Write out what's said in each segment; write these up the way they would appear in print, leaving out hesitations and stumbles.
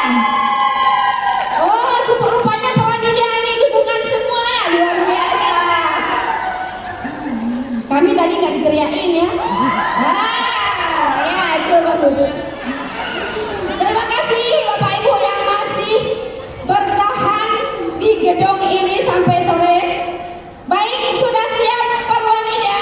Oh, rupanya Pawanidia ini dukungan semua ya, luar biasa. Kami tadi nggak diteriakin ya. Ya itu bagus. Terima kasih Bapak Ibu yang masih bertahan di gedung ini sampai sore. Baik, sudah siap Purwanida?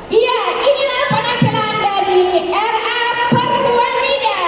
Iya, inilah penampilan dari RA Purwanida.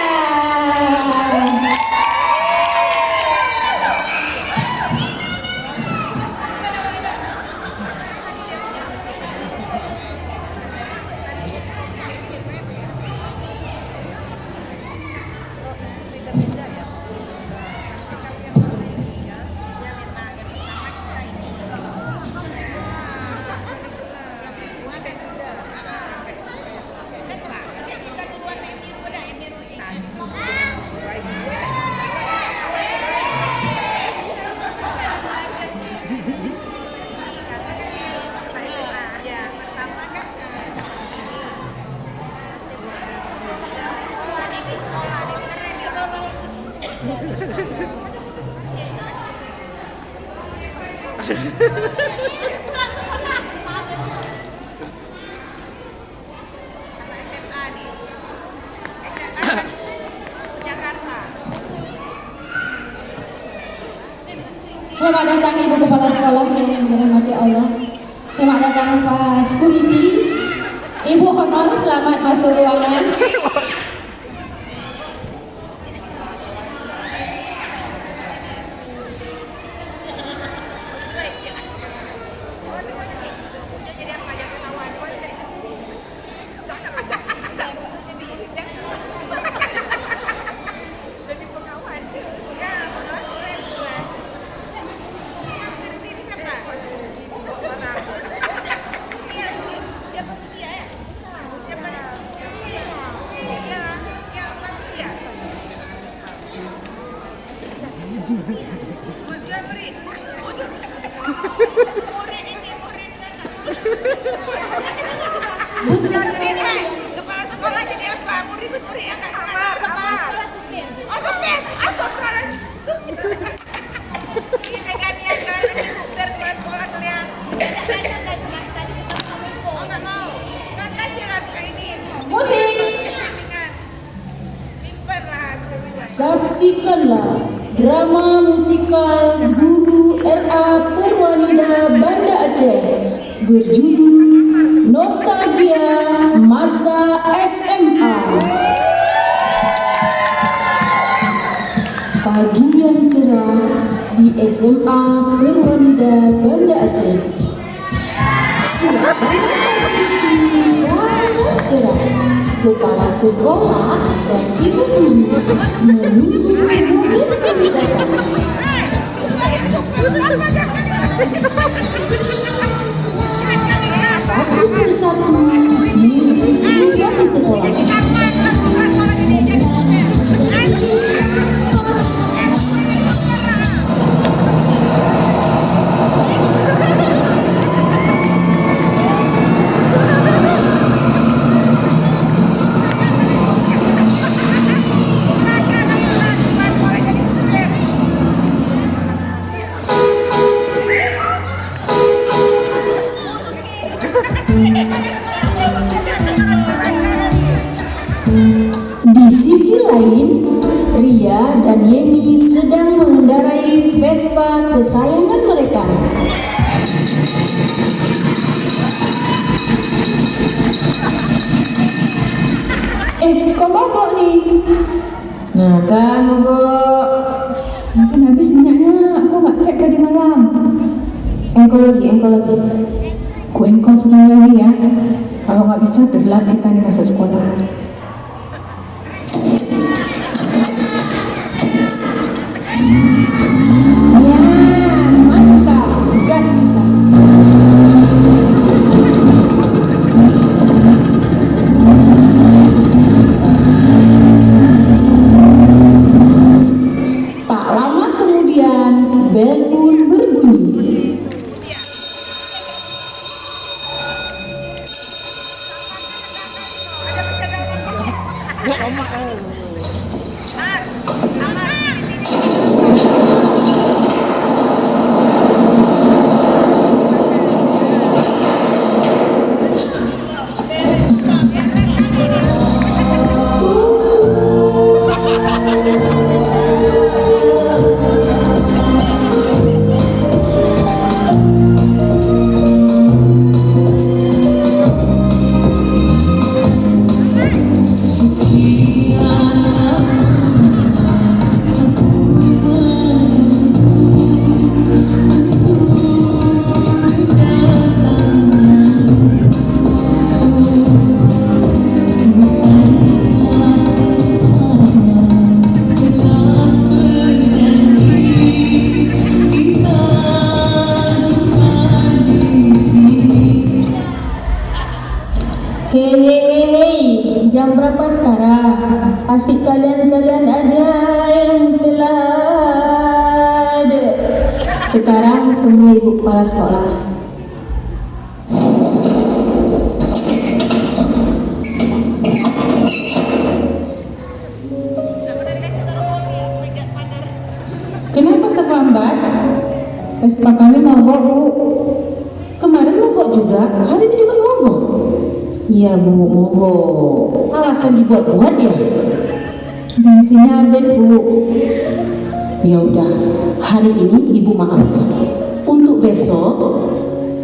Selamat datang Ibu Kepala Sekolah yang dirahmati Allah. Selamat datang Pak Security. Ibu Honor, selamat masuk ruangan. Kepala sekolah jadi apa? Murid itu supir ya kak? Kepala sekolah supir. Oh supir, astagfirullah. Ini gantian kan jadi supir kepala sekolah kalian. Oh nggak mau. Kan kasih lagu ini. Musik. Mimper lah. Saksikanlah drama musikal Guru RA Purwanida Banda Aceh berjudul Nostalgia Masa SMA. Pagi yang cerah di SMA Purwanida Banda Aceh. Suasana sangat cerah. Kepala sekolah dan ibu guru menunggu murid kami datang. Satu persatu murid tiba di sekolah. Di sisi lain, Ria dan Yeni sedang mengendarai Vespa kesayangan mereka. Kok mogok nih? Nah kan mogok. Mungkin habis minyaknya, aku nggak cek tadi malam. Engkol lagi. Ku engkol sekali lagi ya. Kalau nggak bisa, telat kita nih masuk sekolah. Ya, mantap. Gas kita. Tak lama kemudian bel pun berbunyi. jam berapa sekarang? Asyik kalian-kalian aja yang telat. Sekarang temui ibu kepala sekolah. Kenapa terlambat? Vespa kami mogok, Bu. Kemarin mogok juga, hari ini juga mogok. Iya Bu, mogok. Alasan dibuat-buat ya? Bensinnya habis, Bu. Ya udah, hari ini Ibu maaf. Untuk besok,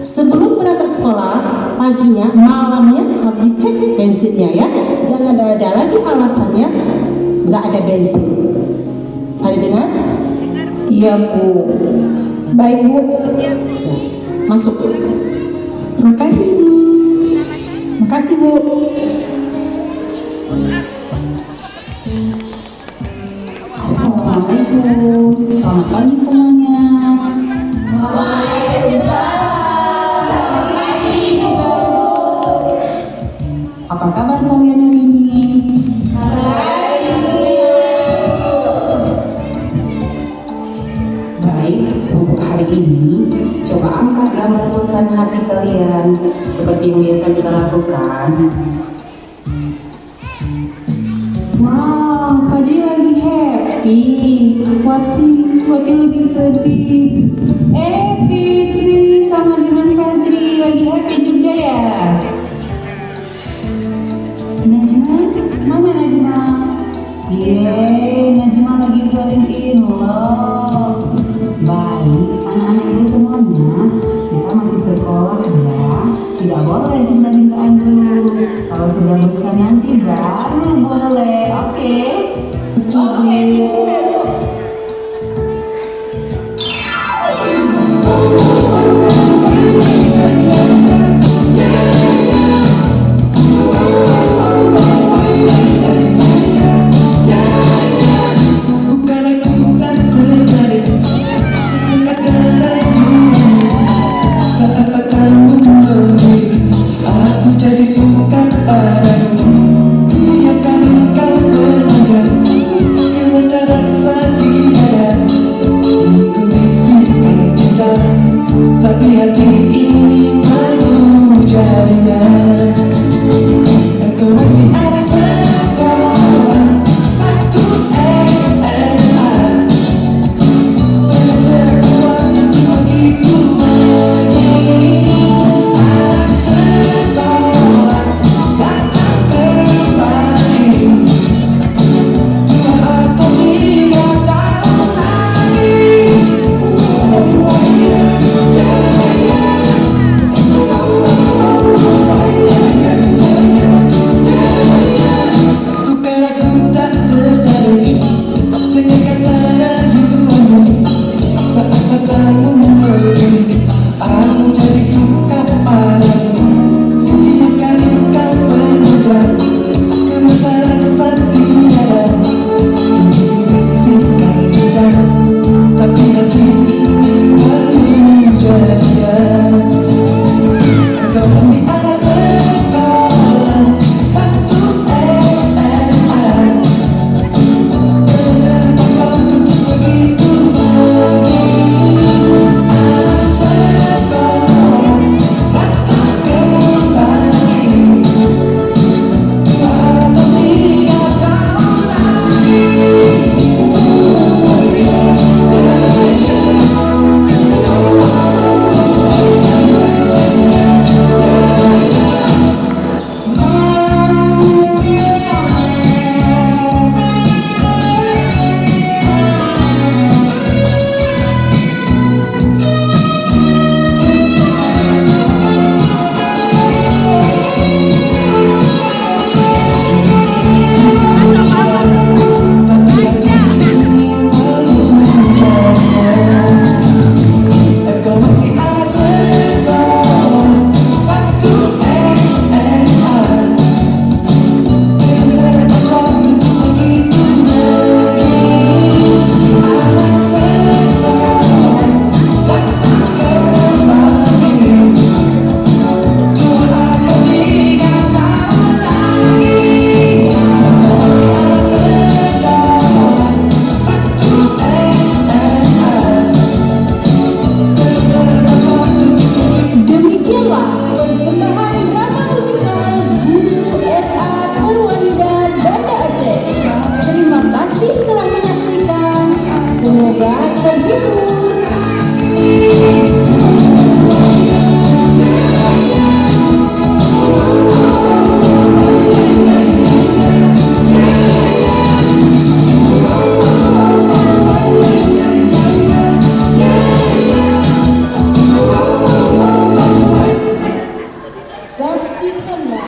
sebelum berangkat sekolah, paginya, malamnya harus dicek bensinnya ya. Jangan ada lagi alasannya nggak ada bensin. Ada dengar? Iya, Bu. Baik, Bu. Masuk. Makasih, Bu. Makasih, Bu. Assalamualaikum. Selamat pagi semuanya. Apa kabar kalian hari ini? Baik, untuk hari ini coba angkat gambar suasana hati kalian seperti yang biasa kita lakukan. Wow, Fadli lagi happy. Wati lagi sedih. Fitri sama dengan Fadli lagi happy juga ya. Najma, mana Najma? Najma lagi falling in love. Baik, anak-anak ini semuanya, kita masih sekolah ya. Tidak boleh cinta-cintaan dulu. Kalau sudah besar nanti baru boleh. Oke? Oke, Bu. Bukan aku tak tertarik dekat ragu saat kamu memilih aku jadi suka padamu. Tiap kali kau bermanja keluar rasa di dada. Ini ku bisikan cinta tapi hati ini